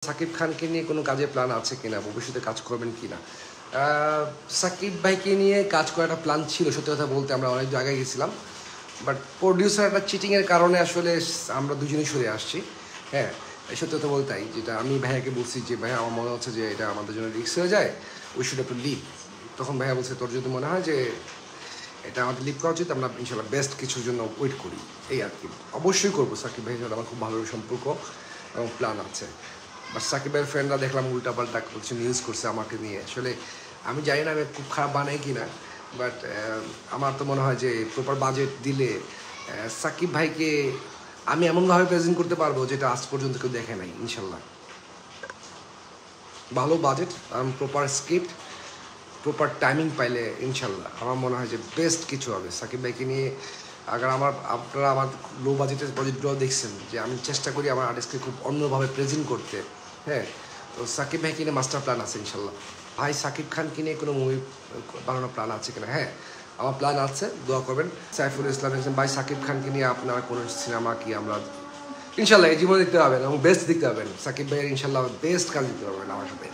সাকিব খানকে নিয়ে কোনো কাজের প্ল্যান আছে কিনা, ভবিষ্যতে কাজ করবেন কিনা? সাকিব ভাইকে নিয়ে কাজ করার একটা প্ল্যান ছিল, সত্যি কথা বলতে আমরা অনেক জায়গায় গেছিলাম, বাট প্রডিউসার একটা চিটিংয়ের কারণে আসলে আমরা দুজনেই সরে আসছি। হ্যাঁ, সত্যি কথা বলতে যেটা আমি ভাইয়াকে বলছি যে ভাইয়া আমার মনে হচ্ছে যে এটা আমাদের জন্য রিস্ক হয়ে যায়, উই শুড একটু লিভ। তখন ভাইয়া বলছে তোর যদি মনে হয় যে এটা আমাদের লিভ করা উচিত, আমরা ইনশাল্লাহ বেস্ট কিছুর জন্য ওয়েট করি, এই আর কি। অবশ্যই করবো, সাকিব ভাইয়ের সাথে আমার খুব ভালো সম্পর্ক এবং প্ল্যান আছে। বাট সাকিবের ফ্রেন্ডরা দেখলাম উল্টাপাল্টা কিছু নিউজ করছে আমাকে নিয়ে। আসলে আমি জানি না আমি খুব খারাপ বানাই কি না, বাট আমার তো মনে হয় যে প্রপার বাজেট দিলে সাকিব ভাইকে আমি এমনভাবে প্রেজেন্ট করতে পারবো যেটা আজ পর্যন্ত কেউ দেখে নাই ইনশাল্লাহ। ভালো budget, proper script, proper timing পাইলে ইনশাল্লাহ আমার মনে হয় যে বেস্ট কিছু হবে সাকিব ভাইকে নিয়ে। আগার আপনারা আমার লো বাজেটের প্রজেক্টগুলো দেখছেন যে আমি চেষ্টা করি আমার আর্টিস্টকে খুব অন্যভাবে প্রেজেন্ট করতে। হ্যাঁ, তো সাকিব ভাইকে নিয়ে মাস্টার প্ল্যান আছে ইনশাল্লাহ। ভাই সাকিব খানকে নিয়ে কোনো মুভি বানানোর প্ল্যান আছে কিনা? হ্যাঁ, আমার প্ল্যান আছে, দোয়া করবেন। সাইফুল ইসলাম বলছেন ভাই সাকিব খানকে নিয়ে আপনারা কোনো সিনেমা কি আমরা ইনশাল্লাহ এই জীবনে দেখতে পাবেন এবং বেস্ট দেখতে পাবেন। সাকিব ভাইয়ের ইনশাল্লাহ বেস্ট কাজ দিতে পারবেন আমার সাথে।